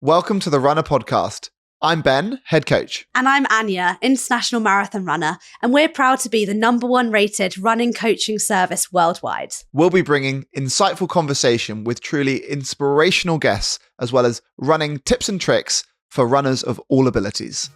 Welcome to the Runna Podcast. I'm Ben, head coach. And I'm Anya, international marathon runner, and we're proud to be the #1 rated running coaching service worldwide. We'll be bringing insightful conversation with truly inspirational guests, as well as running tips and tricks for runners of all abilities.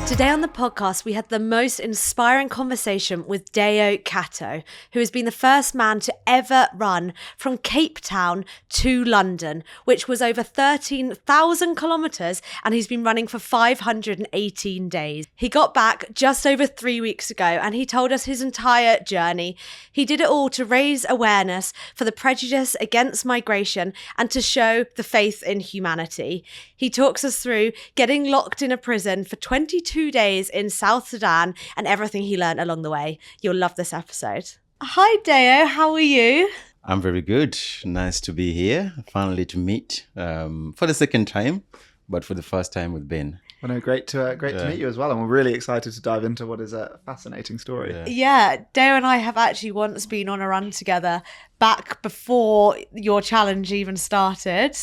Today on the podcast, we had the most inspiring conversation with Deo Kato, who has been the first man to ever run from Cape Town to London, which was over 13,000 kilometres, and he's been running for 518 days. He got back just over 3 weeks ago, and he told us his entire journey. He did it all to raise awareness for the prejudice against migration and to show the faith in humanity. He talks us through getting locked in a prison for 22 days in South Sudan and everything he learned along the way. You'll love this episode. Hi Deo, how are you? I'm very good. Nice to be here. Finally to meet for the second time, but for the first time with Ben. Well, no, great to meet you as well, and we're really excited to dive into what is a fascinating story. Yeah, Deo and I have actually once been on a run together back before your challenge even started,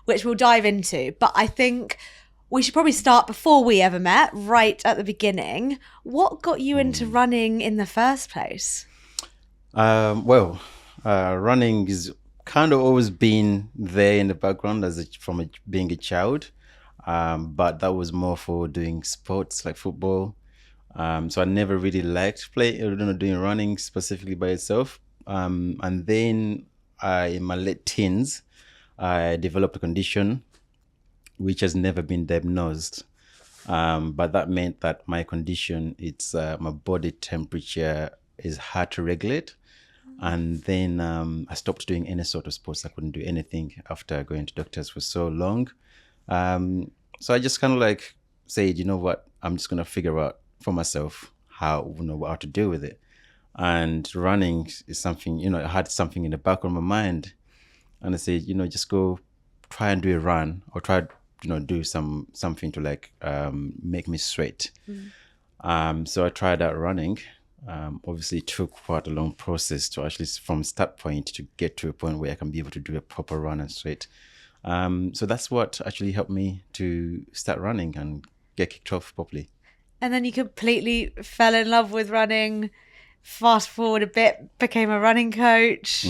which we'll dive into. But I think we should probably start before we ever met, right at the beginning. What got you into running in the first place? Running is kind of always been there in the background from being a child. But that was more for doing sports like football. So I never really liked doing running specifically by itself. And then in my late teens, I developed a condition which has never been diagnosed. But that meant that my condition, it's my body temperature is hard to regulate. And then I stopped doing any sort of sports. I couldn't do anything after going to doctors for so long. So I just kind of like said, you know what, I'm just going to figure out for myself how to deal with it. And running is something, I had something in the back of my mind. And I said, just go try and do a run or try do something to make me sweat. So I tried out running. Obviously it took quite a long process to actually from start point to get to a point where I can be able to do a proper run and sweat. So that's what actually helped me to start running and get kicked off properly. And then you completely fell in love with running. Fast forward a bit, became a running coach.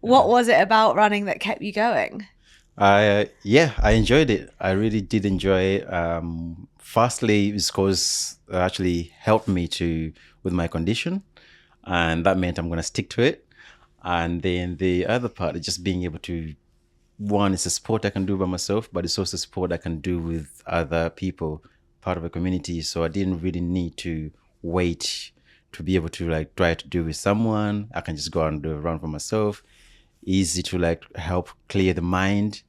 What was it about running that kept you going? I enjoyed it. I really did enjoy it. Firstly, it's because it actually helped me with my condition, and that meant I'm going to stick to it. And then the other part is just being able to, one, it's a sport I can do by myself, but it's also a sport I can do with other people, part of a community. So I didn't really need to wait to be able to try to do with someone. I can just go out and do a run for myself. Easy to help clear the mind.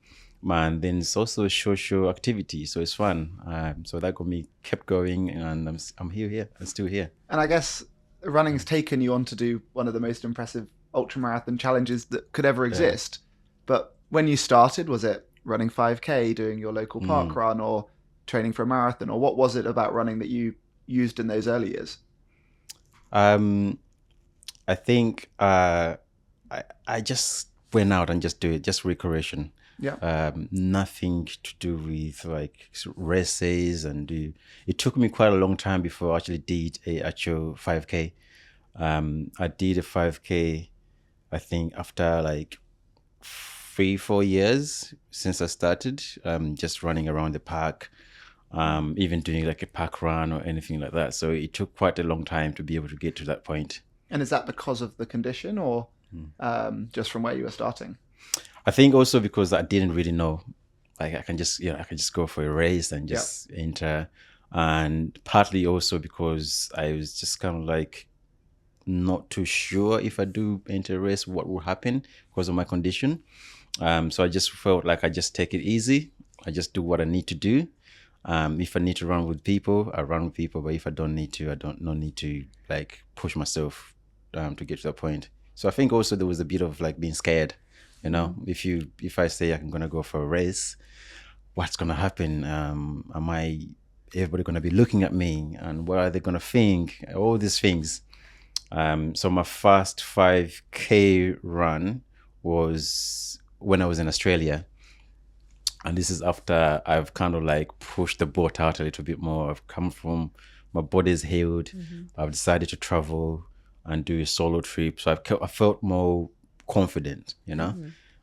And then it's also a social activity, so it's fun. So that got me kept going, and I'm still here. And I guess running's taken you on to do one of the most impressive ultramarathon challenges that could ever exist. But when you started, was it running 5K, doing your local park run, or training for a marathon, or what was it about running that you used in those early years? I think I just went out and just do it, just recreation. Yeah. Nothing to do with races, and it took me quite a long time before I actually did a actual 5K. I did a 5K, I think after 3-4 years since I started, just running around the park, even doing a park run or anything like that. So it took quite a long time to be able to get to that point. And is that because of the condition, or just from where you were starting? I think also because I didn't really know, I can just go for a race and just enter. And partly also because I was just kind of not too sure if I do enter a race, what will happen because of my condition. So I just felt like I just take it easy. I just do what I need to do. If I need to run with people, I run with people. But if I don't need to, no need to push myself to get to that point. So I think also there was a bit of being scared. If I say I'm gonna go for a race, what's gonna happen? Everybody gonna be looking at me, and what are they gonna think? All these things. So my first 5K run was when I was in Australia. And this is after I've kind of like pushed the boat out a little bit more. I've come from, my body's healed. I've decided to travel and do a solo trip. So I felt more confident, you know,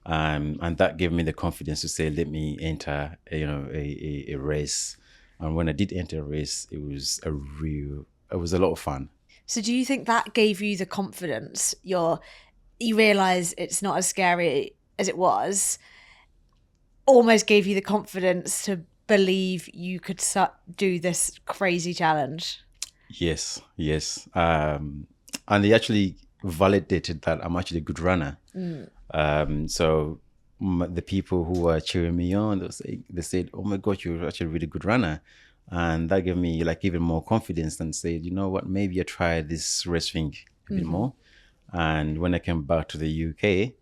and that gave me the confidence to say, let me enter, a race. And when I did enter a race, it was a lot of fun. So do you think that gave you the confidence? You realise it's not as scary as it was, almost gave you the confidence to believe you could do this crazy challenge? Yes. And they actually validated that I'm actually a good runner. So the people who were cheering me on, they said, oh my God, you're actually a really good runner. And that gave me like even more confidence and said, you know what, maybe I try this race thing a bit more. And when I came back to the UK,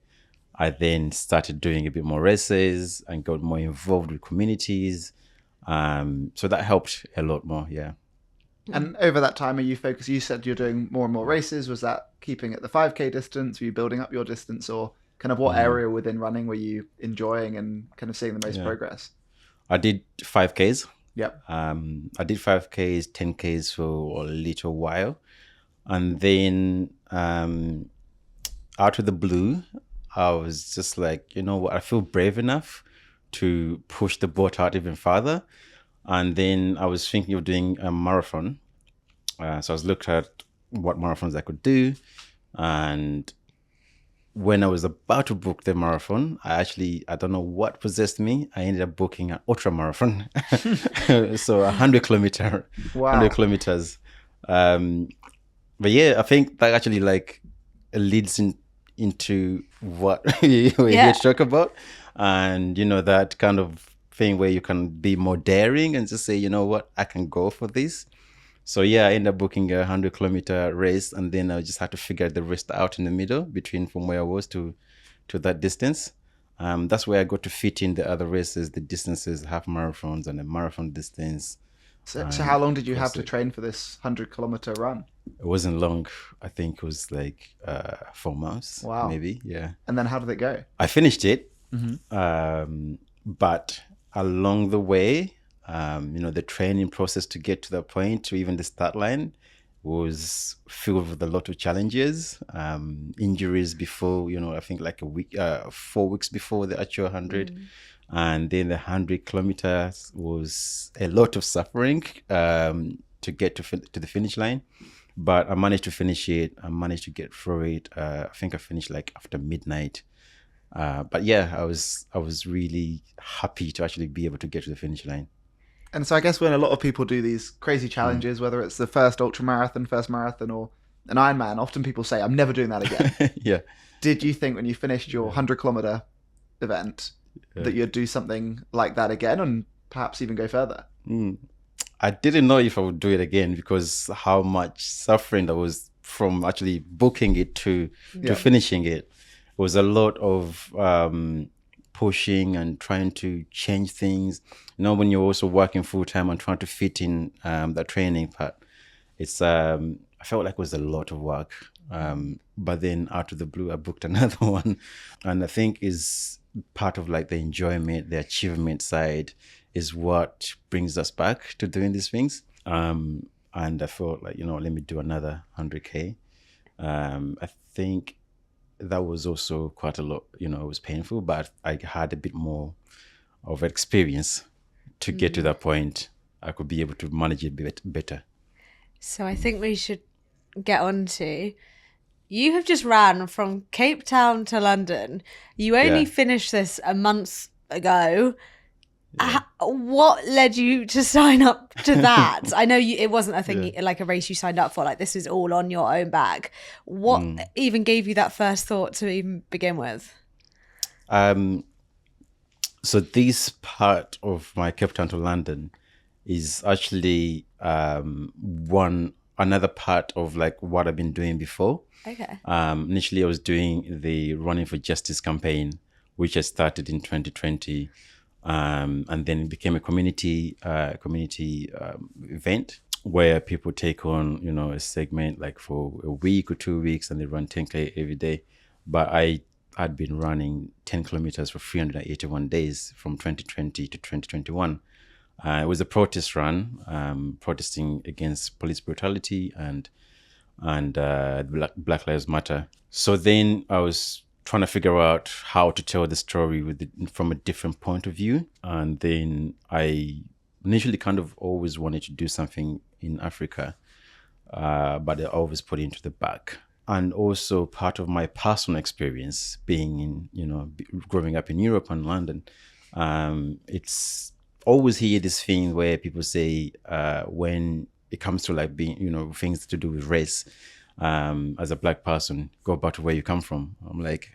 I then started doing a bit more races and got more involved with communities. So that helped a lot more, yeah. And over that time, are you focused? You said you're doing more and more races. Was that keeping at the 5K distance? Were you building up your distance, or kind of what area within running were you enjoying and kind of seeing the most progress? I did 5Ks. Yep. I did 5Ks, 10Ks for a little while. And then out of the blue, I was just like, you know what, I feel brave enough to push the boat out even farther. And then I was thinking of doing a marathon. So I was looking at what marathons I could do. And when I was about to book the marathon, I don't know what possessed me. I ended up booking an ultra marathon. So 100 kilometers. But yeah, I think that actually like leads into what we're here to talk about. And, that kind of thing where you can be more daring and just say, you know what, I can go for this. So yeah, I ended up booking a 100-kilometer race, and then I just had to figure the rest out in the middle between from where I was to that distance. That's where I got to fit in the other races, the distances, half marathons and the marathon distance. So how long did you have to train for this 100-kilometer run? It wasn't long. I think it was like 4 months. Wow. Maybe, yeah. And then how did it go? I finished it, but along the way, the training process to get to that point, to even the start line, was filled with a lot of challenges, injuries before, I think like 4 weeks before the actual 100. And then the 100 kilometers was a lot of suffering to get to the finish line. But I managed to finish it. I managed to get through it. I think I finished like after midnight. But yeah, I was really happy to actually be able to get to the finish line. And so I guess when a lot of people do these crazy challenges, whether it's the first ultramarathon, first marathon, or an Ironman, often people say, I'm never doing that again. Yeah. Did you think when you finished your 100-kilometer event that you'd do something like that again and perhaps even go further? I didn't know if I would do it again because how much suffering there was from actually booking it to finishing it. It was a lot of pushing and trying to change things. When you're also working full time and trying to fit in that training part, it's I felt like it was a lot of work. But then out of the blue, I booked another one, and I think is part of like the enjoyment, the achievement side is what brings us back to doing these things. And I felt like, let me do another 100K. I think that was also quite a lot, it was painful, but I had a bit more of experience to get to that point. I could be able to manage it a bit better. So I think we should get on to, you have just ran from Cape Town to London. You only finished this a month ago. Yeah. What led you to sign up to that? I know it wasn't a thing like a race you signed up for. Like this is all on your own back. What even gave you that first thought to even begin with? So this part of my Cape Town to London is actually another part of like what I've been doing before. Okay. Initially, I was doing the Running for Justice campaign, which I started in 2020. And then it became a community event where people take on, a segment like for a week or 2 weeks and they run 10K every day. But I I'd been running 10 kilometers for 381 days from 2020 to 2021. It was a protest run, protesting against police brutality and Black Lives Matter. So then I was trying to figure out how to tell the story from a different point of view. And then I initially kind of always wanted to do something in Africa, but I always put it into the back. And also part of my personal experience being in, growing up in Europe and London, it's always hear this thing where people say when it comes to like being, things to do with race, as a Black person, go back to where you come from. I'm like,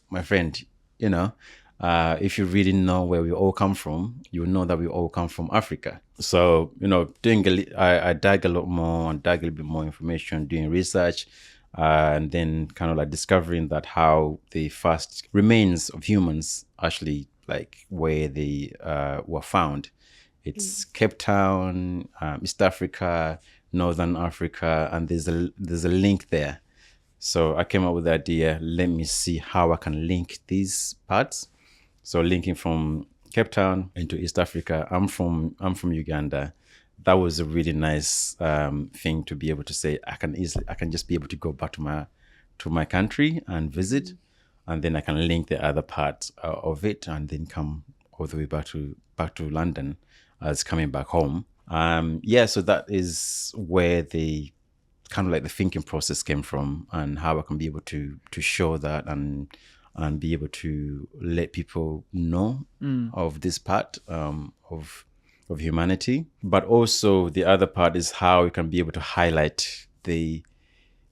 my friend, if you really know where we all come from, you know that we all come from Africa. So, I dug a lot more and dug a little bit more information, doing research, and then kind of like discovering that how the first remains of humans actually like where they were found. It's Cape Town, East Africa, Northern Africa, and there's a link there. So I came up with the idea, let me see how I can link these parts. So linking from Cape Town into East Africa. I'm from Uganda. That was a really nice thing to be able to say. I can just be able to go back to my country and visit, and then I can link the other parts of it, and then come all the way back to London as coming back home. So that is where the kind of like the thinking process came from, and how I can be able to show that and be able to let people know of this part of humanity. But also the other part is how we can be able to highlight the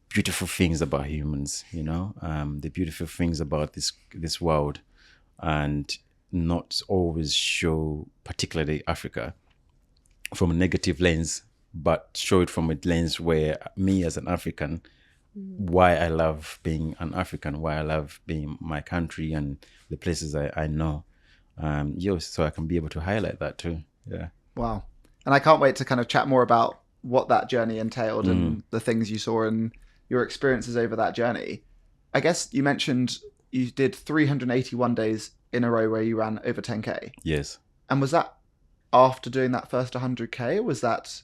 beautiful things about humans, the beautiful things about this world, and not always show particularly Africa from a negative lens, but show it from a lens where me as an African, why I love being an African, why I love being my country and the places I know. So I can be able to highlight that too. Yeah. Wow. And I can't wait to kind of chat more about what that journey entailed and the things you saw and your experiences over that journey. I guess you mentioned you did 381 days in a row where you ran over 10K. Yes. And was that after doing that first 100K, or was that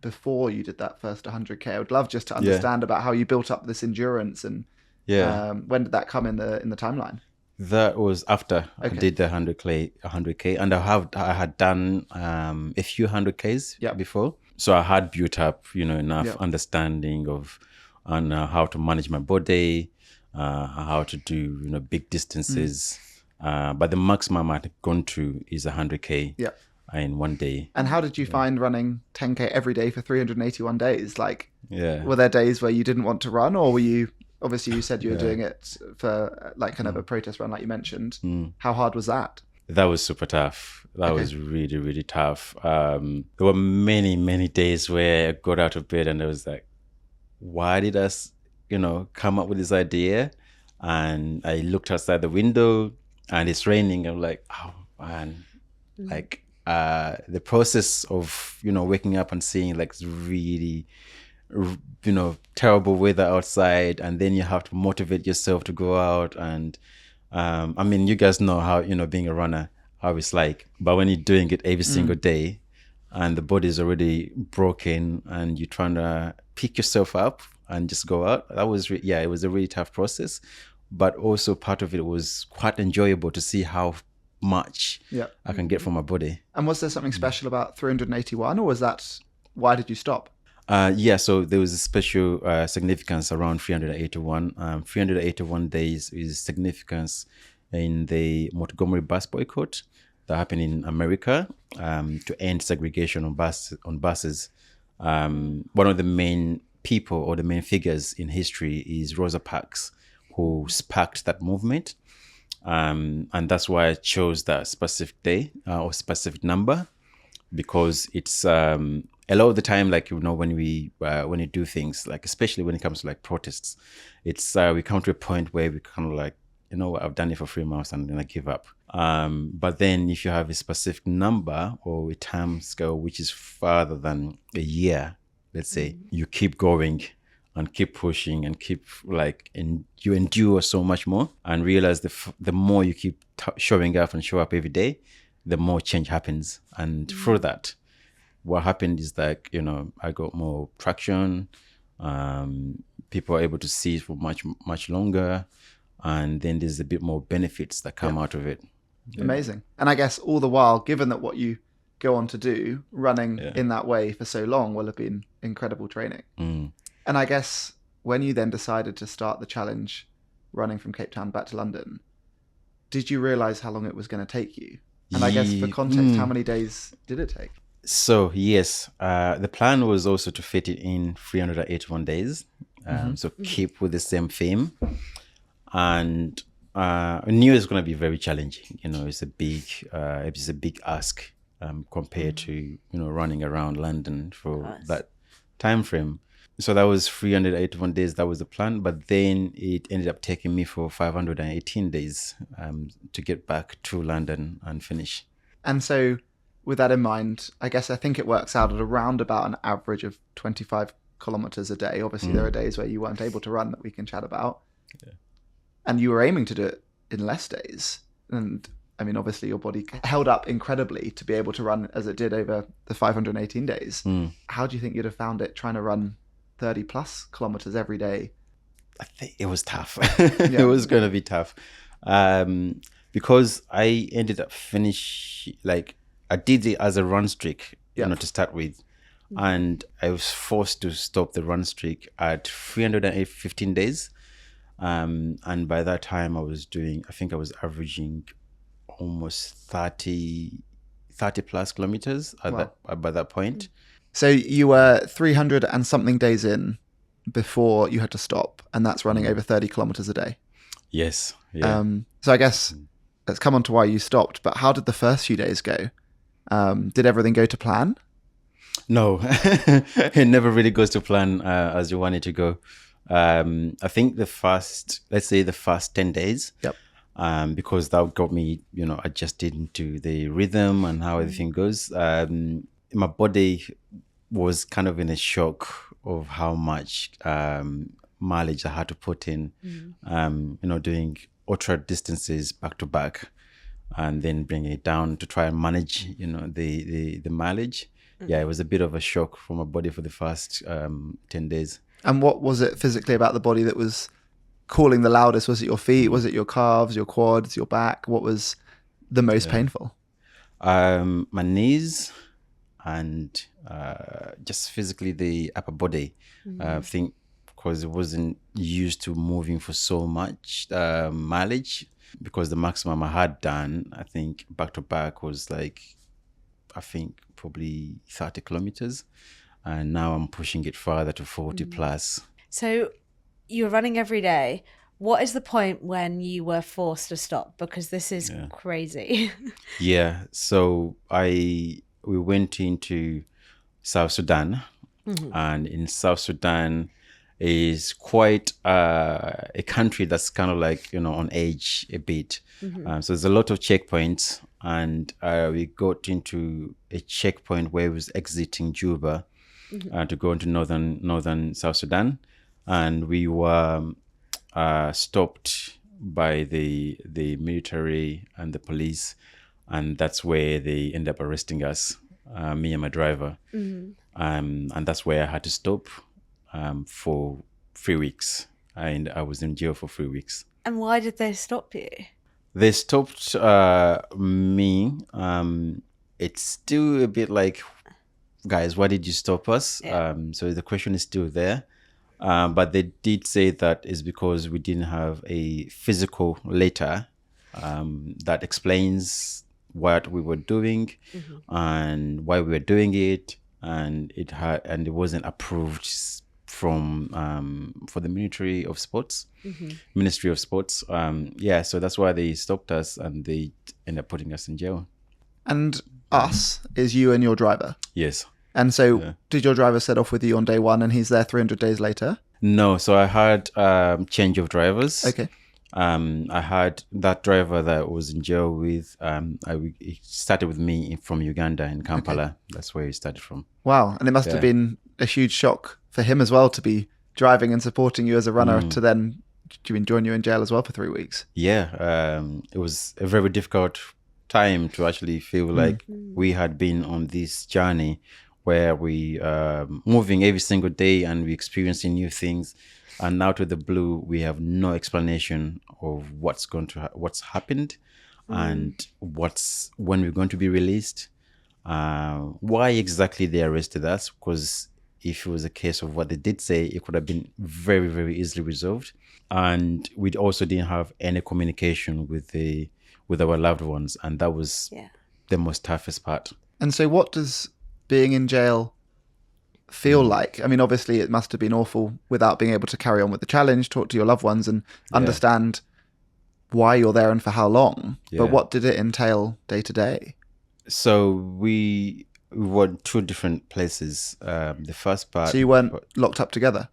before you did that first 100K? I would love just to understand about how you built up this endurance and when did that come in the timeline? That was after I did the 100K, and I had done a few 100Ks before, so I had built up enough understanding of how to manage my body, how to do big distances. But the maximum I'd gone to is 100K in one day. And how did you find running 10K every day for 381 days? Like, were there days where you didn't want to run, or were you? Obviously, you said you were doing it for like kind of a protest run, like you mentioned. How hard was that? That was super tough. That was really, really tough. There were many, many days where I got out of bed and I was like, why did I, come up with this idea? And I looked outside the window and it's raining. I'm like, oh man, like the process of, waking up and seeing like really, terrible weather outside, and then you have to motivate yourself to go out. And you guys know how being a runner, how it's like, but when you're doing it every single day and the body is already broken and you're trying to pick yourself up and just go out, that was it was a really tough process, but also part of it was quite enjoyable to see how much I can get from my body. And was there something special about 381, or was that, why did you stop? So there was a special significance around 381. 381 days is significance in the Montgomery bus boycott that happened in America to end segregation on buses. One of the main people or the main figures in history is Rosa Parks, who sparked that movement. And that's why I chose that specific day or specific number, because it's a lot of the time, like, when you do things, like, especially when it comes to like protests, it's we come to a point where we kind of like, I've done it for 3 months and then I give up. But then if you have a specific number or a time scale which is farther than a year, let's say, you keep going and keep pushing and keep and you endure so much more, and realize the more you keep showing up and show up every day, the more change happens. And through that, what happened is like, I got more traction. People are able to see it for much longer, and then there's a bit more benefits that come out of it. Amazing. And I guess all the while, given that what you go on to do, running in that way for so long will have been incredible training. And I guess when you then decided to start the challenge running from Cape Town back to London, did you realize how long it was going to take you? And I guess for context, how many days did it take? So yes, the plan was also to fit it in 381 days. So keep with the same theme. And I knew it was going to be very challenging. It's a big ask compared to, running around London for that time frame. So that was 381 days. That was the plan. But then it ended up taking me for 518 days to get back to London and finish. And so with that in mind, I think it works out at around about an average of 25 kilometers a day. Obviously, there are days where you weren't able to run that we can chat about. Yeah. And you were aiming to do it in less days. And I mean, obviously, your body held up incredibly to be able to run as it did over the 518 days. How do you think you'd have found it trying to run 30 plus kilometers every day? I think it was tough. It was going to be tough. Because I ended up I did it as a run streak, to start with. And I was forced to stop the run streak at 315 days. And by that time I was averaging almost 30 plus kilometers by that point. So you were 300 and something days in before you had to stop, and that's running over 30 kilometers a day. Yes. Yeah. So I guess let's come on to why you stopped, but how did the first few days go? Did everything go to plan? No, it never really goes to plan as you want it to go. I think the first 10 days, because that got me, adjusted to the rhythm and how everything goes. My body was kind of in a shock of how much mileage I had to put in, doing ultra distances back to back, and then bring it down to try and manage, the mileage. Yeah, it was a bit of a shock for my body for the first 10 days. And what was it physically about the body that was calling the loudest? Was it your feet? Was it your calves, your quads, your back? What was the most painful? My knees and just physically the upper body. I think because it wasn't used to moving for so much mileage, because the maximum I had done, I think back to back was probably 30 kilometers. And now I'm pushing it further to 40 plus. So you're running every day. What is the point when you were forced to stop? Because this is crazy. Yeah. So we went into South Sudan. And in South Sudan is quite a country that's kind of on edge a bit. So there's a lot of checkpoints. And we got into a checkpoint where we was exiting Juba. To go into northern South Sudan, and we were stopped by the military and the police, and that's where they end up arresting us, me and my driver, and that's where I had to stop for 3 weeks, and I was in jail for 3 weeks. And why did they stop you? They stopped me. It's still a bit like, guys, why did you stop us? So the question is still there. But they did say that is because we didn't have a physical letter that explains what we were doing and why we were doing it, and it wasn't approved from for the Ministry of Sports. So that's why they stopped us, and they ended up putting us in jail. And us is you and your driver? Yes. And so did your driver set off with you on day one and he's there 300 days later? No. So I had change of drivers. Okay. I had that driver that I was in jail with. He started with me from Uganda in Kampala. Okay. That's where he started from. Wow. And it must have been a huge shock for him as well to be driving and supporting you as a runner to then join you in jail as well for 3 weeks. Yeah, it was a very difficult time to actually feel like we had been on this journey where we moving every single day and we experiencing new things, and out of the blue we have no explanation of what's happened and when we're going to be released, why exactly they arrested us, because if it was a case of what they did say, it could have been very, very easily resolved. And we also didn't have any communication with our loved ones, and that was the most toughest part. And so what does being in jail feel like? I mean, obviously it must have been awful without being able to carry on with the challenge, talk to your loved ones and understand why you're there and for how long. But what did it entail day to day? So we were 2 different places. The first part... So you weren't locked up together?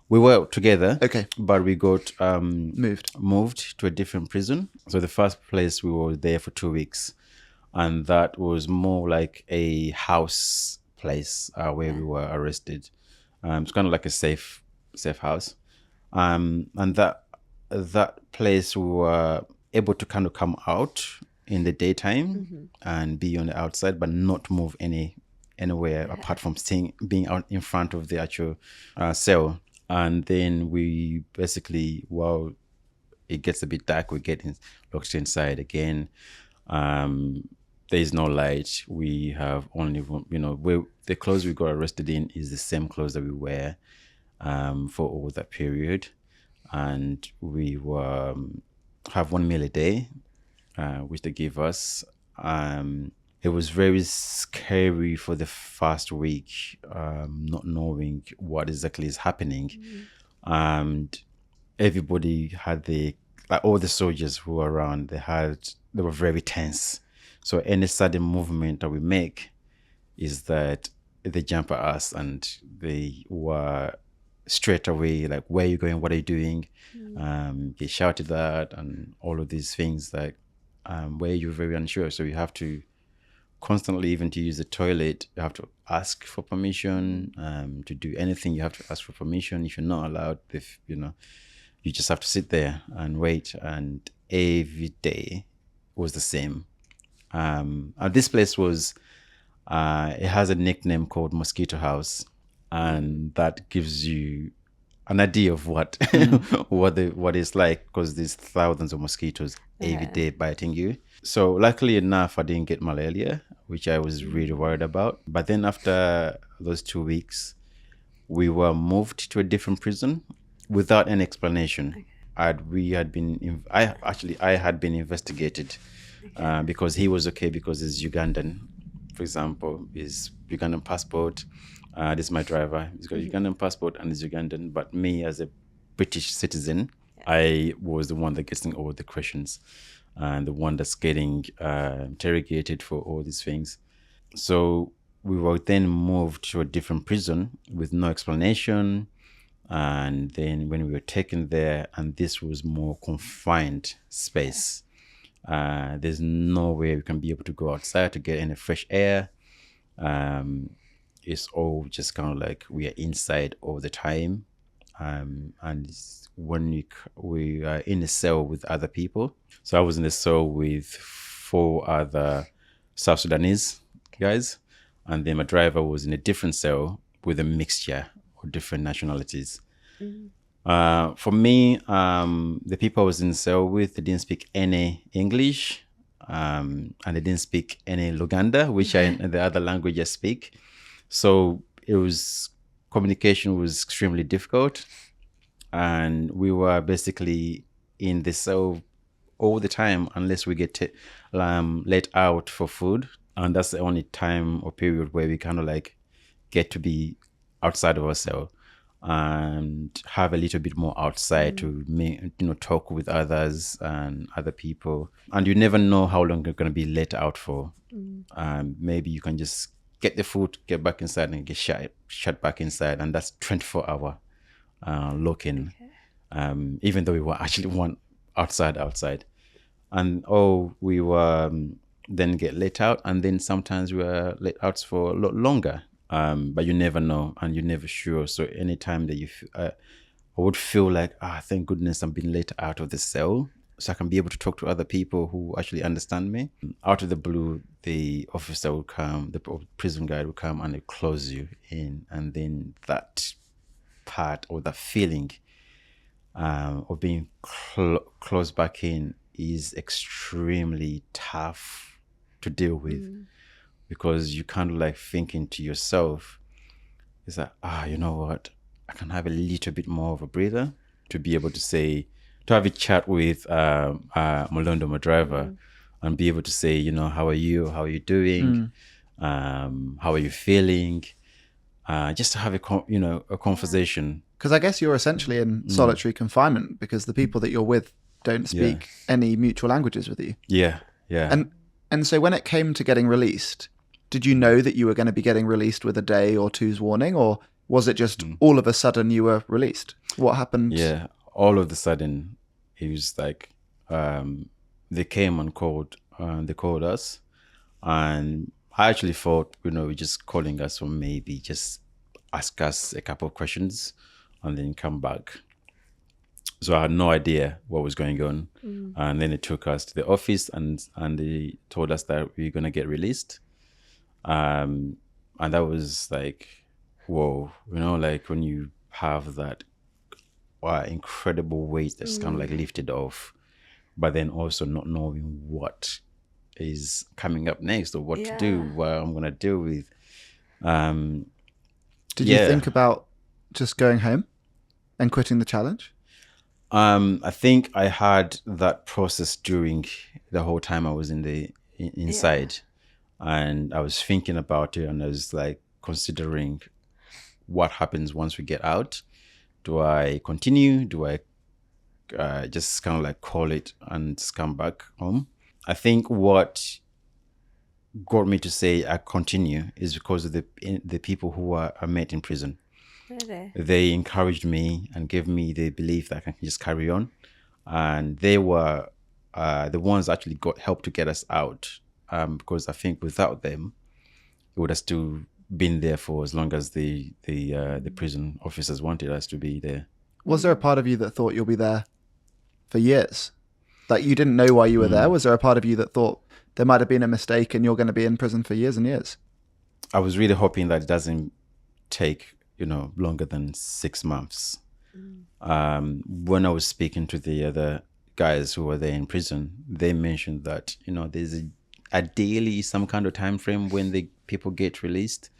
We were together, okay, but we got moved to a different prison. So the first place we were there for 2 weeks, and that was more like a house place where we were arrested. It's kind of like a safe house, and that place we were able to kind of come out in the daytime and be on the outside, but not move anywhere apart from being out in front of the actual cell. And then we basically, while it gets a bit dark, we get locked inside again. There is no light. We have only, the clothes we got arrested in is the same clothes that we wear for all that period. And we have 1 meal a day, which they give us. It was very scary for the first week, not knowing what exactly is happening. And everybody had all the soldiers who were around, they were very tense. So any sudden movement that we make is that they jump at us, and they were straight away like, where are you going? What are you doing? They shouted that and all of these things, like where you're very unsure. So you have to constantly, even to use the toilet, you have to ask for permission. To do anything, you have to ask for permission. If you're not allowed, you just have to sit there and wait. And every day was the same. This place was, it has a nickname called Mosquito House, and that gives you an idea of what what it's like, because there's thousands of mosquitoes every day biting you. So luckily enough, I didn't get malaria, which I was really worried about. But then after those 2 weeks, we were moved to a different prison without any explanation. I had been investigated because he was okay because he's Ugandan. For example, his Ugandan passport. This is my driver. He's got a Ugandan passport and he's Ugandan. But me, as a British citizen, I was the one that gets in all the questions and the one that's getting interrogated for all these things. So we were then moved to a different prison with no explanation. And then when we were taken there, and this was more confined space, there's no way we can be able to go outside to get any fresh air. It's all just kind of like we are inside all the time. And when we are in a cell with other people. So I was in a cell with 4 other South Sudanese guys. And then my driver was in a different cell with a mixture of different nationalities. For me, the people I was in the cell with, they didn't speak any English. And they didn't speak any Luganda, which the other language I speak. So communication was extremely difficult. And we were basically in the cell all the time unless we get let out for food. And that's the only time or period where we kind of like get to be outside of our cell and have a little bit more outside to talk with others and other people. And you never know how long you're going to be let out for. Maybe you can just get the food, get back inside and get shut back inside. And that's 24-hour lock-in, even though we were actually one outside. And we were then get let out, and then sometimes we were let out for a lot longer. But you never know, and you're never sure. So anytime that I would feel like, thank goodness I'm being let out of the cell, so I can be able to talk to other people who actually understand me. Out of the blue, the officer would come, the prison guard would come, and they close you in, and then that part or that feeling of being closed back in is extremely tough to deal with, because you kind of like thinking to yourself, is that, you know what, I can have a little bit more of a breather to be able to say, to have a chat with Molondo, my driver, and be able to say, you know, how are you? How are you doing? How are you feeling? Just to have a conversation. Because I guess you're essentially in solitary confinement because the people that you're with don't speak any mutual languages with you. Yeah. And so when it came to getting released, did you know that you were going to be getting released with a day or two's warning, or was it just all of a sudden you were released? What happened? Yeah, all of a sudden it was like they came and called. They called us, and I actually thought, just calling us, or maybe just ask us a couple of questions and then come back. So I had no idea what was going on. And then they took us to the office and they told us that we were going to get released. And that was like, whoa, like when you have that incredible weight that's kind of like lifted off, but then also not knowing what is coming up next or what to do, what I'm going to deal with. Did you think about just going home and quitting the challenge? I think I had that process during the whole time I was inside, and I was thinking about it, and I was like considering what happens once we get out. Do I continue? Do I just kind of like call it and just come back home? I think what got me to say I continue is because of the people who I met in prison. Really? They encouraged me and gave me the belief that I can just carry on. And they were the ones that actually helped to get us out. Because I think without them, it would have still been there for as long as the prison officers wanted us to be there. Was there a part of you that thought you'll be there for years? Like you didn't know why you were there? Was there a part of you that thought there might have been a mistake and you're going to be in prison for years and years? I was really hoping that it doesn't take longer than 6 months. When I was speaking to the other guys who were there in prison, they mentioned that, there's ideally some kind of time frame when the people get released,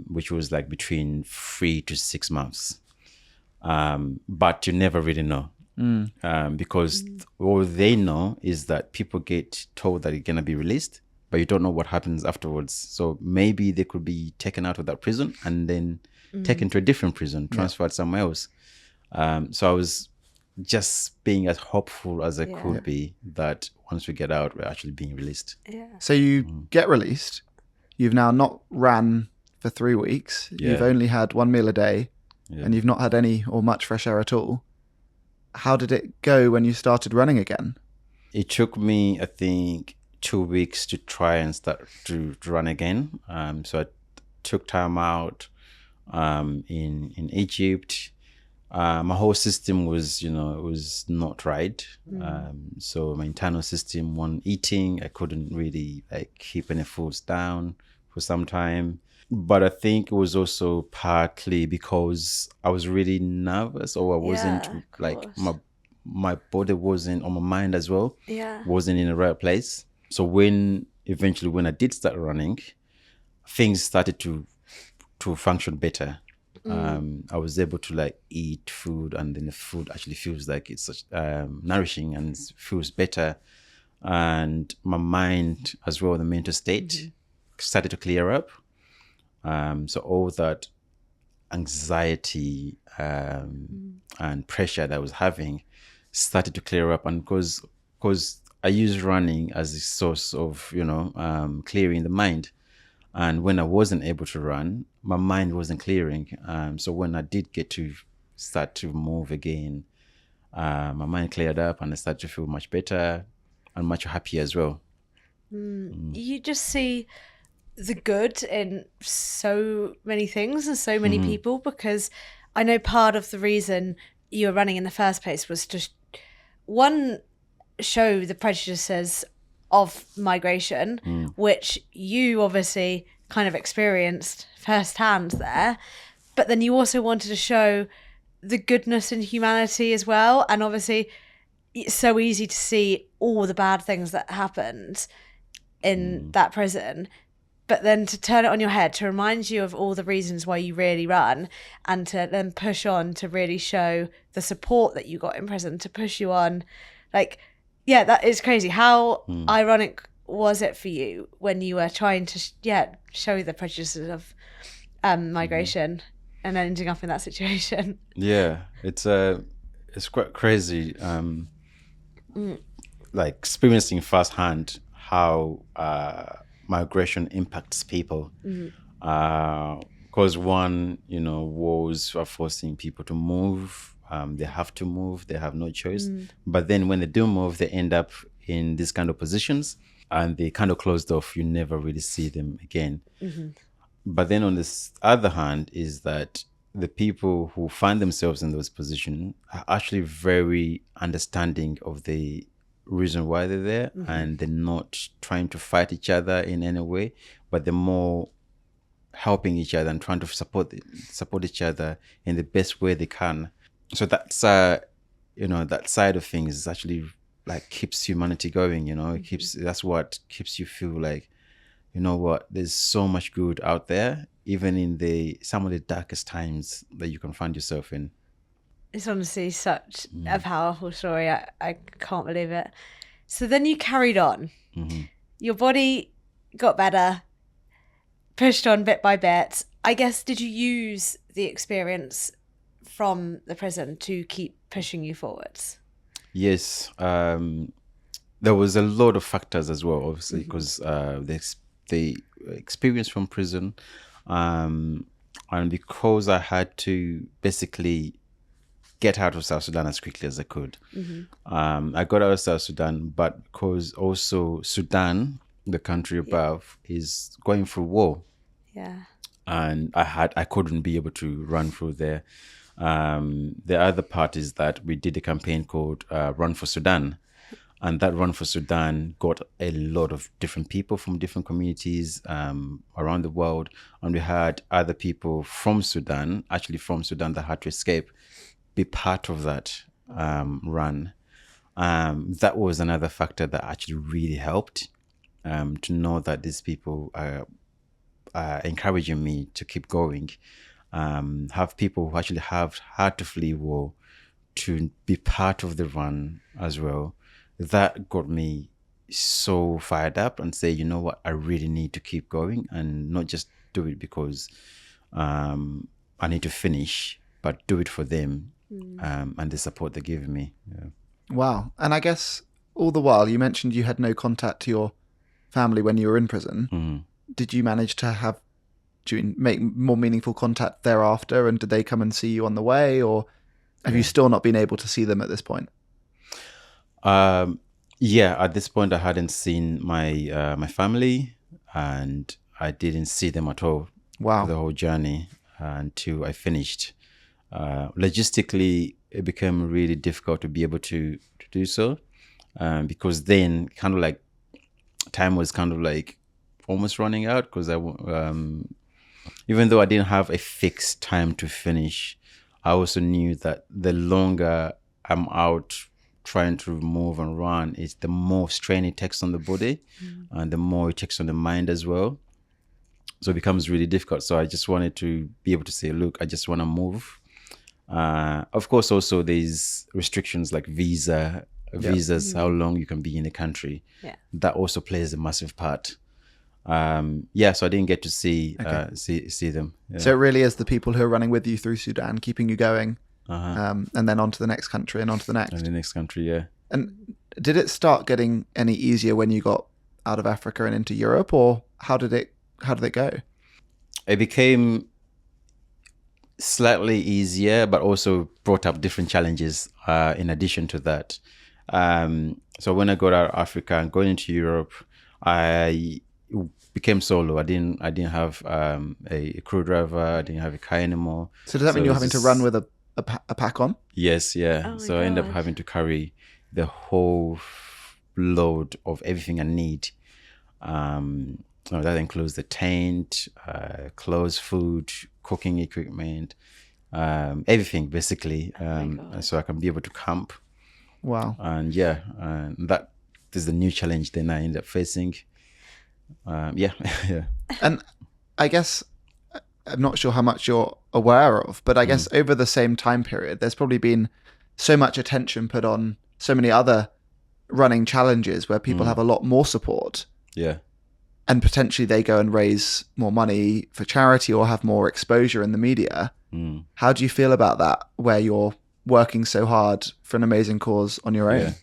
which was like between 3 to 6 months. But you never really know. Because all they know is that people get told that they're going to be released, but you don't know what happens afterwards. So maybe they could be taken out of that prison and then taken to a different prison, transferred somewhere else. So I was just being as hopeful as I could be that once we get out, we're actually being released. Yeah. So you get released. You've now not ran for 3 weeks. Yeah. You've only had 1 meal a day and you've not had any or much fresh air at all. How did it go when you started running again? It took me, I think, 2 weeks to try and start to run again. So I took time out in Egypt. My whole system was, it was not right. So my internal system, one eating, I couldn't really keep any foods down for some time. But I think it was also partly because I was really nervous, or I wasn't my body wasn't, or my mind as well, wasn't in the right place. So when I did start running, things started to function better. I was able to eat food, and then the food actually feels like it's such nourishing and feels better. And my mind as well, the mental state started to clear up. So all that anxiety and pressure that I was having started to clear up. And because I use running as a source of, clearing the mind. And when I wasn't able to run, my mind wasn't clearing. So when I did get to start to move again, my mind cleared up and I started to feel much better and much happier as well. You just see the good in so many things and so many people, because I know part of the reason you were running in the first place was to one, show the prejudices of migration, which you obviously kind of experienced firsthand there, but then you also wanted to show the goodness in humanity as well. And obviously it's so easy to see all the bad things that happened in that prison, but then to turn it on your head, to remind you of all the reasons why you really run, and to then push on to really show the support that you got in prison to push you on. Like, yeah, that is crazy. How ironic was it for you when you were trying to show the prejudices of migration and ending up in that situation? Yeah, it's quite crazy. Like experiencing firsthand how migration impacts people. Because one, wars are forcing people to move. They have to move. They have no choice. But then when they do move, they end up in these kind of positions, and they kind of closed off. You never really see them again. But then on this other hand is that the people who find themselves in those positions are actually very understanding of the reason why they're there, and they're not trying to fight each other in any way, but they're more helping each other and trying to support each other in the best way they can. So that's that side of things is actually like keeps humanity going. That's what keeps you feel like, there's so much good out there, even in some of the darkest times that you can find yourself in. It's honestly such a powerful story. I can't believe it. So then you carried on. Your body got better, pushed on bit by bit. I guess, did you use the experience from the prison to keep pushing you forwards? Yes. There was a lot of factors as well, obviously, because the experience from prison, and because I had to basically get out of South Sudan as quickly as I could. I got out of South Sudan, but because also Sudan, the country above, is going through war. Yeah. And I couldn't be able to run through there. The other part is that we did a campaign called Run for Sudan. And that Run for Sudan got a lot of different people from different communities around the world. And we had other people from Sudan that had to escape, be part of that run. That was another factor that actually really helped, to know that these people are encouraging me to keep going. Have people who actually have had to flee war to be part of the run as well. That got me so fired up and say, you know what, I really need to keep going, and not just do it because I need to finish, but do it for them. And the support they're giving me. Yeah. Wow. And I guess all the while you mentioned you had no contact to your family when you were in prison. Did you manage to make more meaningful contact thereafter? And did they come and see you on the way, or have you still not been able to see them at this point? At this point I hadn't seen my family, and I didn't see them at all. Wow. For the whole journey until I finished. Logistically, it became really difficult to be able to do so, because then kind of like time was kind of like almost running out, because even though I didn't have a fixed time to finish, I also knew that the longer I'm out trying to move and run, it's the more strain it takes on the body, and the more it takes on the mind as well. So it becomes really difficult. So I just wanted to be able to say, look, I just want to move. Of course, also there's restrictions like visas, how long you can be in the country. Yeah. That also plays a massive part. So I didn't get to see them. Yeah. So it really is the people who are running with you through Sudan, keeping you going, and then on to the next country and on to the next. And the next country, yeah. And did it start getting any easier when you got out of Africa and into Europe, or how did it go? It became slightly easier, but also brought up different challenges in addition to that. So when I got out of Africa and going into Europe, became solo. I didn't have a crew driver. I didn't have a car anymore. So does that mean you're having to run with a pack on? Yes, yeah. Oh my So I end up gosh. having to carry the whole load of everything I need. That includes the tent, clothes, food, cooking equipment, everything basically. God. So I can be able to camp. Wow. And that is the new challenge then I end up facing. Yeah. And I guess, I'm not sure how much you're aware of, but I guess over the same time period, there's probably been so much attention put on so many other running challenges where people have a lot more support. Yeah. And potentially they go and raise more money for charity or have more exposure in the media. How do you feel about that, where you're working so hard for an amazing cause on your own?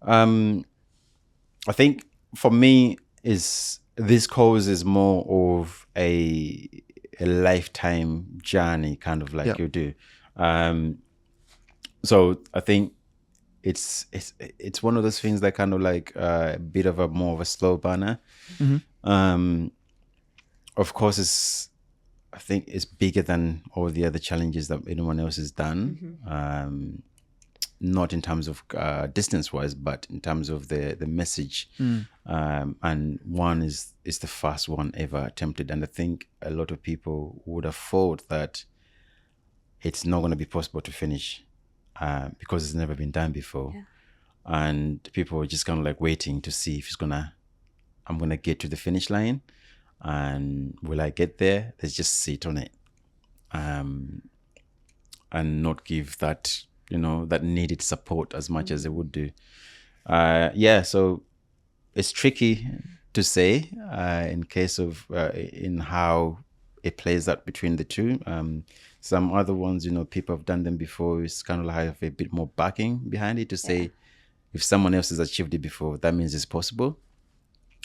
Yeah. I think for me, this cause is more of a lifetime journey, kind of like you do. So I think it's one of those things that kind of like a bit of more of a slow burner. Of course, I think it's bigger than all the other challenges that anyone else has done. Not in terms of distance wise, but in terms of the message. And one is the first one ever attempted. And I think a lot of people would have thought that it's not going to be possible to finish because it's never been done before. Yeah. And people were just kind of like waiting to see if I'm going to get to the finish line. And will I get there? Let's just sit on it. And not give that, that needed support as much as they would do. So it's tricky to say in case of in how it plays out between the two. Some other ones, people have done them before. It's kind of like have a bit more backing behind it to say if someone else has achieved it before, that means it's possible.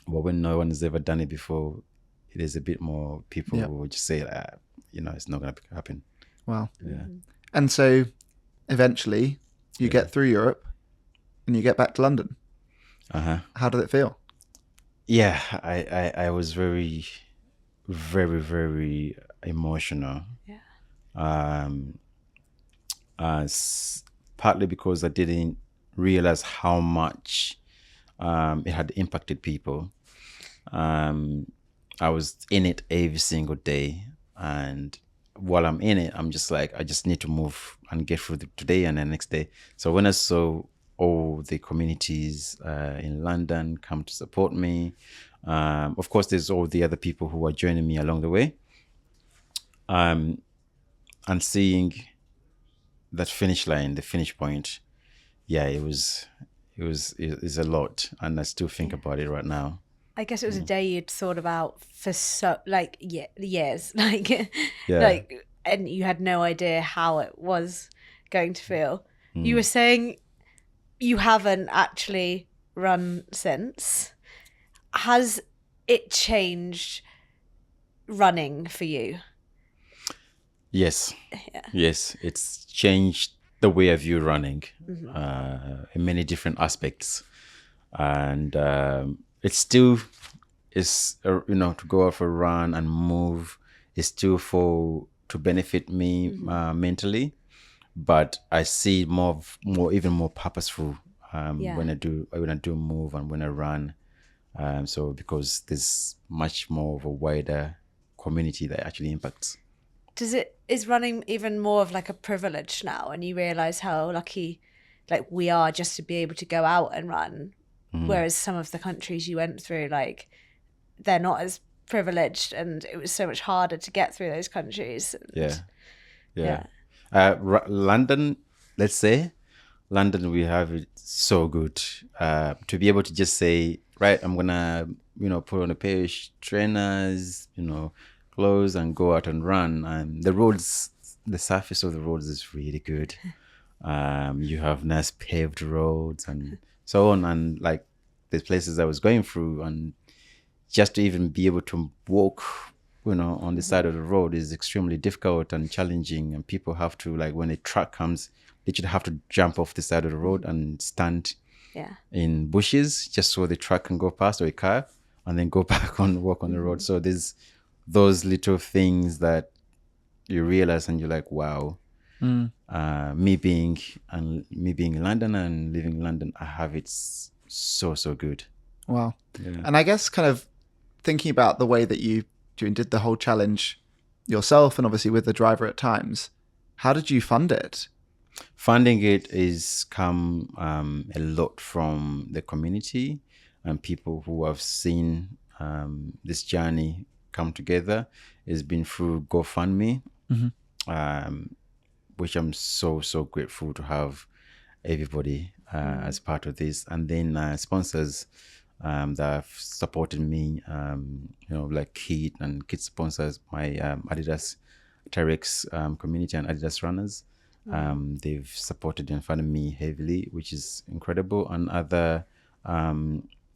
But when no one has ever done it before, it is a bit more people who will just say, it's not going to happen. Wow. Yeah. And so eventually you get through Europe and you get back to London. How did it feel? Yeah, I was very, very, very emotional. Partly because I didn't realize how much it had impacted people. I was in it every single day, and while I'm in it, I'm just like, I just need to move and get through today and the next day. So when I saw all the communities in London come to support me, of course, there's all the other people who are joining me along the way, and seeing that finish line, the finish point, it was a lot, and I still think about it right now. I guess it was a day you'd thought about for years, and you had no idea how it was going to feel. You were saying you haven't actually run since. Has it changed running for you? Yes. Yes, it's changed the way I view running in many different aspects, and it still is, to go out for a run and move is still to benefit me mentally, but I see even more purposeful when I do move and when I run. So because there's much more of a wider community that actually impacts. Is running even more of like a privilege now, and you realize how lucky we are just to be able to go out and run? Whereas some of the countries you went through, they're not as privileged, and it was so much harder to get through those countries. London, let's say, we have it so good to be able to just say, right, I'm gonna, put on a pair of trainers, clothes and go out and run. And the surface of the roads is really good. You have nice paved roads and so on, and the places I was going through, and just to even be able to walk, on the side of the road is extremely difficult and challenging. And people have to, when a truck comes, they should have to jump off the side of the road and stand in bushes just so the truck can go past, or a car. and then go back on walk on the road. So there's those little things that you realize and you're like, wow. Me being in London and living in London, I have it so good. Wow. Yeah. And I guess kind of thinking about the way that you did the whole challenge yourself and obviously with the driver at times, how did you fund it? Funding it is come a lot from the community and people who have seen this journey come together. It's been through GoFundMe, which I'm so grateful to have everybody as part of this. And then sponsors that have supported me, like Kid sponsors my Adidas Terrex community and Adidas runners. They've supported and funded me heavily, which is incredible. And other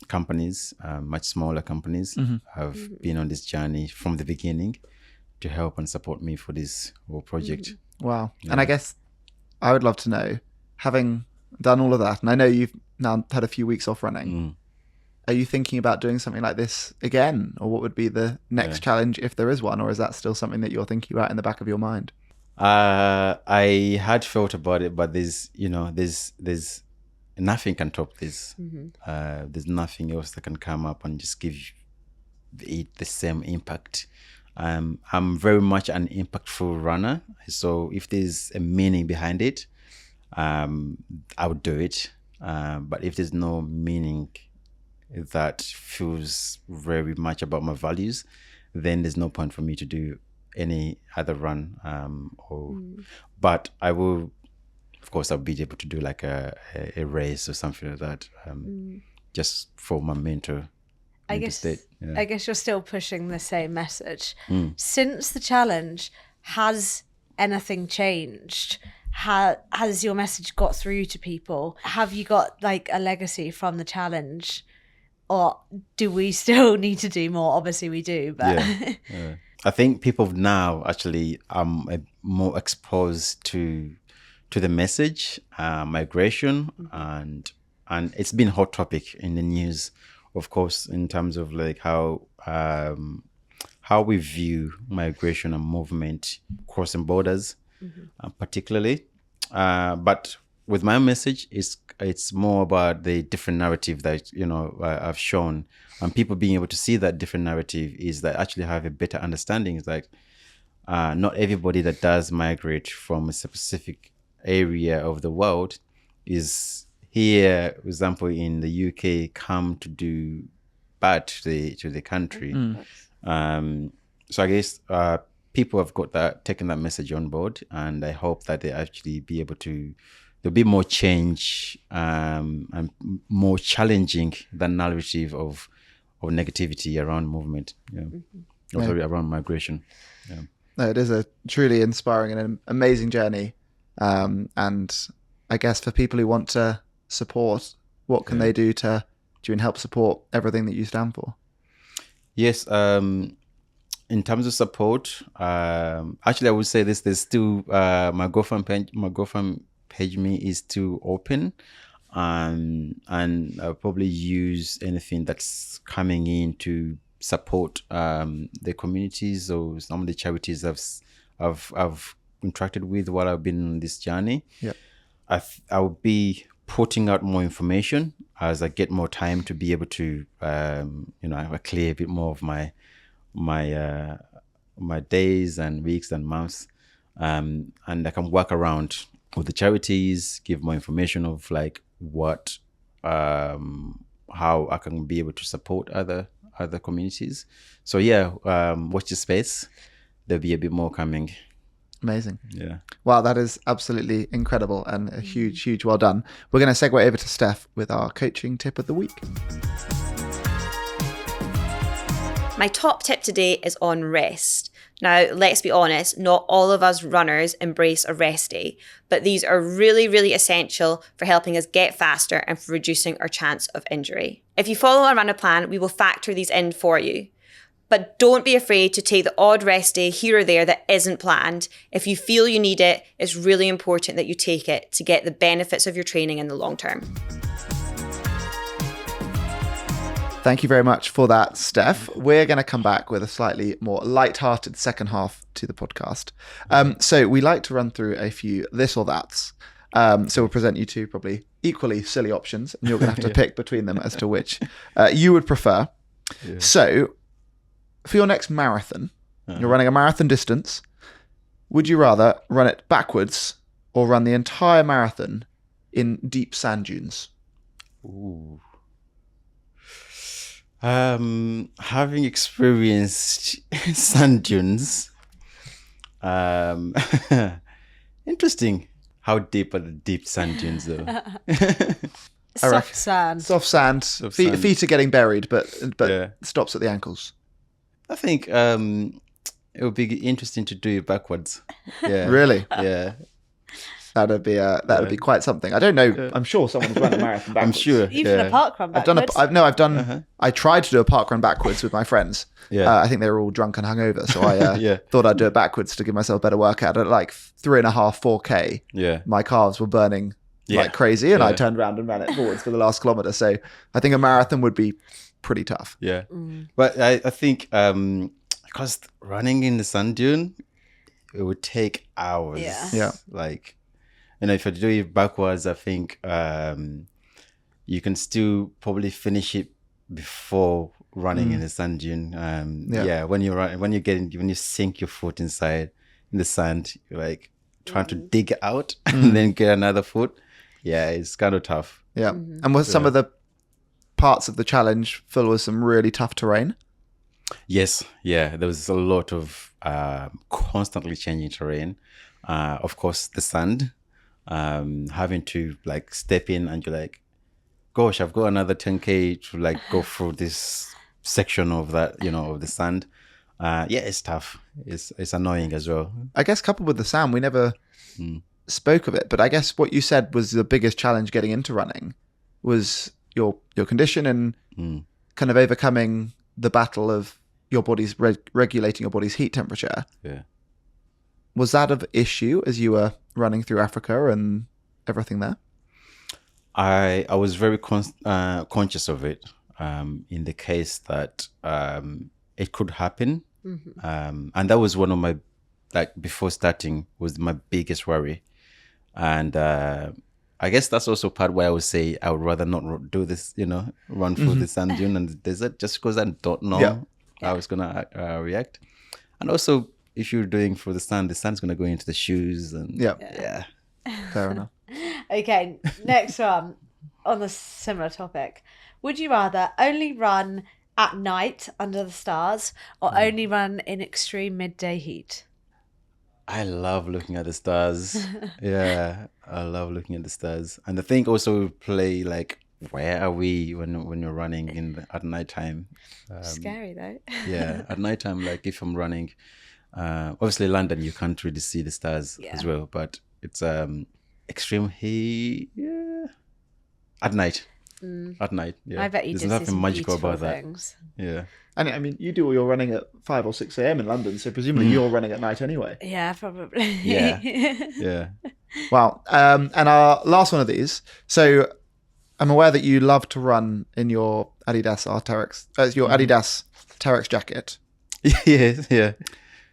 companies, much smaller companies, have been on this journey from the beginning to help and support me for this whole project. Wow. Yeah. And I guess I would love to know, having done all of that, and I know you've now had a few weeks off running, are you thinking about doing something like this again? Or what would be the next challenge if there is one? Or is that still something that you're thinking about in the back of your mind? I had thought about it, but there's nothing can top this. There's nothing else that can come up and just give it the same impact. I'm very much an impactful runner, so if there's a meaning behind it, I would do it. But if there's no meaning that feels very much about my values, then there's no point for me to do any other run. But I will, of course, I'll be able to do like a race or something like that, just for my mental. I guess you're still pushing the same message. Since the challenge, has anything changed? Has your message got through to people? Have you got like a legacy from the challenge? Or do we still need to do more? Obviously we do, but yeah. I think people now actually more exposed to the message, migration, and it's been a hot topic in the news, of course, in terms of like how we view migration and movement crossing borders, particularly. But with my message, it's more about the different narrative that I've shown, and people being able to see that different narrative is that actually have a better understanding. It's like not everybody that does migrate from a specific area of the world is here, for example, in the UK, come to do bad to the country. So I guess people have taken that message on board, and I hope that they actually be able to. There'll be more change and more challenging than narrative of negativity around movement, around migration. Yeah. No, it is a truly inspiring and an amazing journey. And I guess for people who want to support, what can they do to help support everything that you stand for? Yes. In terms of support, actually, I would say this: there's still my GoFundMe page me is still open, and I'll probably use anything that's coming in to support the communities or some of the charities I've interacted with while I've been on this journey. Yeah, I will be putting out more information as I get more time to be able to clear a bit more of my days and weeks and months, and I can work around with the charities, give more information of like what, how I can be able to support other communities. So watch the space. There'll be a bit more coming. Amazing. Yeah. Wow, that is absolutely incredible and a huge well done. We're going to segue over to Steph with our coaching tip of the week. My top tip today is on rest. Now, let's be honest, not all of us runners embrace a rest day, but these are really, really essential for helping us get faster and for reducing our chance of injury. If you follow our runner plan, we will factor these in for you. But don't be afraid to take the odd rest day here or there that isn't planned. If you feel you need it, it's really important that you take it to get the benefits of your training in the long term. Thank you very much for that, Steph. We're going to come back with a slightly more light-hearted second half to the podcast. So we like to run through a few this or that's. So we'll present you two probably equally silly options, and you're going to have to pick between them as to which you would prefer. Yeah. So for your next marathon, you're running a marathon distance. Would you rather run it backwards or run the entire marathon in deep sand dunes? Ooh. Having experienced sand dunes, interesting. How deep are the deep sand dunes, though? Soft sand. Soft sand. Feet are getting buried, but stops at the ankles. I think it would be interesting to do it backwards. Yeah. Really? Yeah. That'd be quite something. I don't know. I'm sure someone's run a marathon backwards. I'm sure. Even a park run backwards. I've done. I tried to do a park run backwards with my friends. Yeah. I think they were all drunk and hungover, so I thought I'd do it backwards to give myself a better workout. At like 3.5, 4K, my calves were burning like crazy, and I turned around and ran it forwards for the last kilometer. So I think a marathon would be pretty tough. Yeah, but I think because running in the sand dune, it would take hours. Yeah. Like, if I do it backwards, I think you can still probably finish it before running in the sand dune. When you sink your foot inside in the sand, you're like trying to dig out and then get another foot. Yeah, it's kind of tough. Yeah. And was some of the parts of the challenge filled with some really tough terrain? Yes. Yeah. There was a lot of constantly changing terrain. Of course, the sand, having to like step in and you're like, gosh, I've got another 10K to like go through this section of that, of the sand. It's tough. It's annoying as well. I guess coupled with the sand, we never spoke of it, but I guess what you said was the biggest challenge getting into running was your condition and kind of overcoming the battle of your body's regulating your body's heat temperature. Yeah. Was that an issue as you were running through Africa and everything there? I was very conscious of it in the case that it could happen. And that was one of my, before starting, was my biggest worry. And I guess that's also part where I would say I would rather not do this, run through the sand dune and the desert, just because I don't know how it's going to react. And also, if you're doing for the sand's going to go into the shoes. And yeah. Fair enough. Okay, next one on the similar topic. Would you rather only run at night under the stars or only run in extreme midday heat? I love looking at the stars. Yeah, I love looking at the stars. And the thing also play where are we when you're running at nighttime? Scary though. Yeah, at nighttime, if I'm running, obviously London, you can't really see the stars as well, but it's extreme heat. Yeah, at night. At night, yeah. I bet you There's just nothing magical about things. that. Yeah. And I mean, you do all your running at 5 or 6 a.m. in London, so presumably you're running at night anyway. Yeah, probably. Yeah. Yeah. Wow. And our last one of these. So I'm aware that you love to run in your Adidas Terrex, Adidas Terrex Jacket. Yes. Yeah.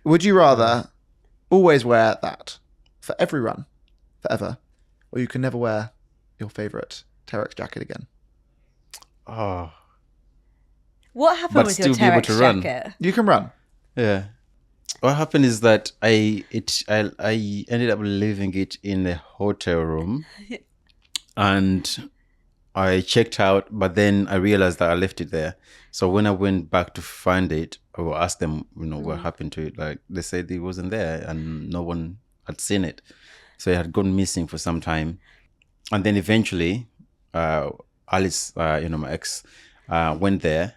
Would you rather always wear that for every run, forever, or you can never wear your favorite Terrex Jacket again? Oh. What happened But with your still be able Terrex to run. Jacket? You can run. Yeah. What happened is that I ended up leaving it in the hotel room, and I checked out, but then I realized that I left it there. So when I went back to find it, I will ask them, what happened to it. They said it wasn't there and no one had seen it. So it had gone missing for some time. And then eventually, Alice, my ex, went there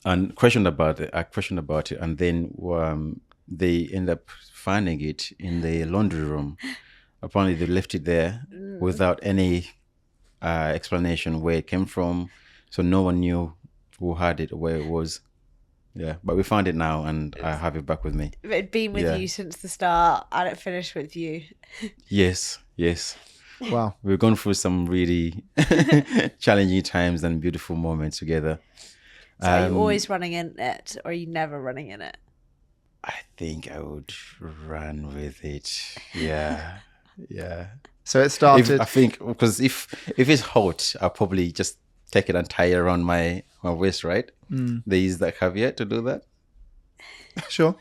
and questioned about it. And then they ended up finding it in the laundry room. Apparently, they left it there without any explanation where it came from. So no one knew who had it or where it was. Yeah, but we found it now and I have it back with me. It'd been with you since the start and it finished with you. Yes. Wow. We've gone through some really challenging times and beautiful moments together. So are you always running in it, or are you never running in it? I think I would run with it. Yeah. Yeah. So it started. I think because if it's hot, I'll probably just take it and tie it around my waist, right? They use that caveat to do that. Sure.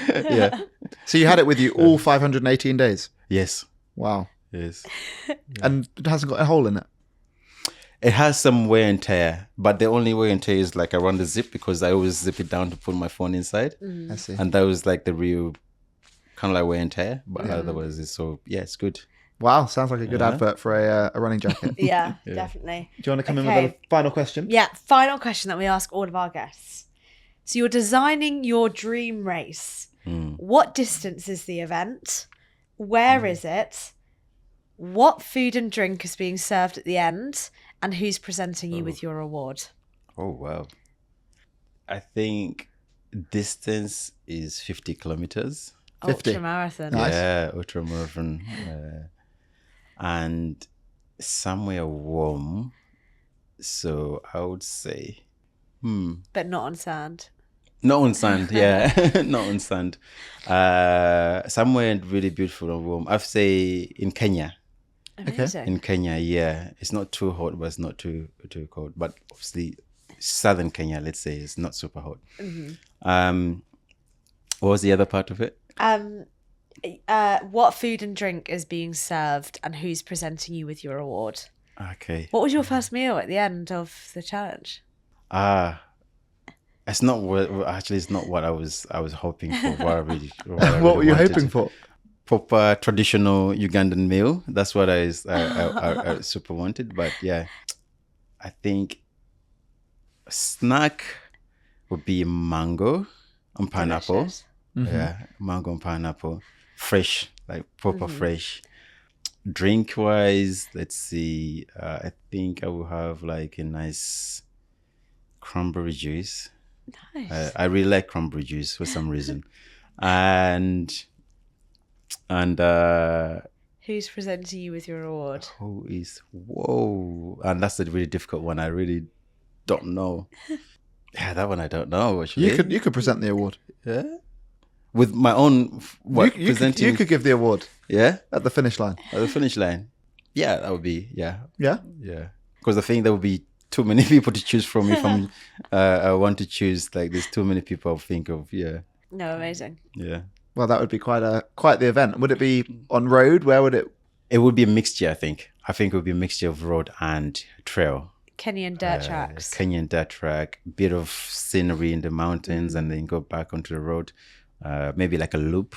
Yeah. So you had it with you all 518 days? Yes. Wow. Yes. And it hasn't got a hole in it? It has some wear and tear, but the only wear and tear is like around the zip, because I always zip it down to put my phone inside. I see. And that was like the real kind of like wear and tear. But otherwise, it's good. Wow. Sounds like a good advert for a running jacket. Yeah, definitely. Do you want to come in with a final question? Yeah, final question that we ask all of our guests. So you're designing your dream race. What distance is the event? Where is it? What food and drink is being served at the end? And who's presenting you with your award? Oh, wow. I think distance is 50 kilometers. 50. Ultra marathon. Nice. Yeah, ultra marathon. And somewhere warm. So I would say, But not on sand. not on sand. Yeah, not on sand. Somewhere really beautiful and warm. I'd say in Kenya. Amazing. In Kenya, yeah. It's not too hot, but it's not too cold. But obviously, southern Kenya, let's say, is not super hot. What was the other part of it? What food and drink is being served and who's presenting you with your award? Okay. What was your first meal at the end of the challenge? It's not what I was hoping for. What were you hoping for? Proper traditional Ugandan meal. That's what I super wanted. But yeah, I think a snack would be mango and pineapple. Delicious. Yeah, mango and pineapple. Fresh, like proper fresh. Drink wise, let's see. I think I will have like a nice cranberry juice. Nice. I really like cranberry juice for some reason. And Who's presenting you with your award? and that's a really difficult one. I really don't know. Yeah, that one I don't know actually. You could present the award. Yeah, with my own presenting. You could give the award. Yeah, At the finish line. at the finish line. Yeah, that would be Yeah? because I think there would be too many people to choose from if I want to choose. Like there's too many people I'll think of. Yeah. No, amazing. Yeah. Well, that would be quite the event. Would it be on road? Where would it? It would be a mixture, I think. I think it would be a mixture of road and trail. Kenyan dirt tracks. Kenyan dirt track, bit of scenery in the mountains, and then go back onto the road. Maybe like a loop,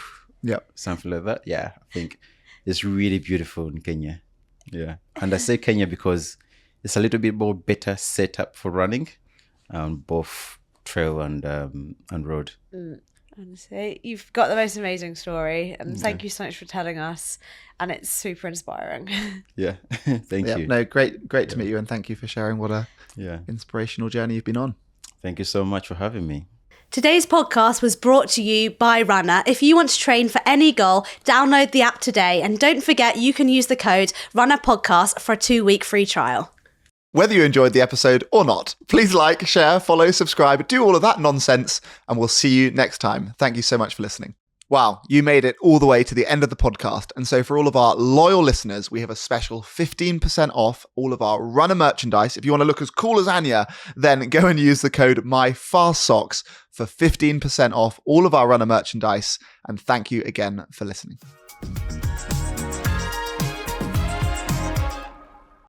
something like that. Yeah, I think it's really beautiful in Kenya. Yeah, and I say Kenya because it's a little bit more better set up for running on both trail and road. Honestly, you've got the most amazing story, and thank you so much for telling us. And it's super inspiring. Yeah, thank you. No, great to meet you, and thank you for sharing what a inspirational journey you've been on. Thank you so much for having me. Today's podcast was brought to you by Runna. If you want to train for any goal, download the app today, and don't forget you can use the code Runna Podcast for a 2-week free trial. Whether you enjoyed the episode or not, please like, share, follow, subscribe, do all of that nonsense, and we'll see you next time. Thank you so much for listening. Wow, you made it all the way to the end of the podcast. And so for all of our loyal listeners, we have a special 15% off all of our Runner merchandise. If you want to look as cool as Anya, then go and use the code MyFastSocks for 15% off all of our Runner merchandise. And thank you again for listening.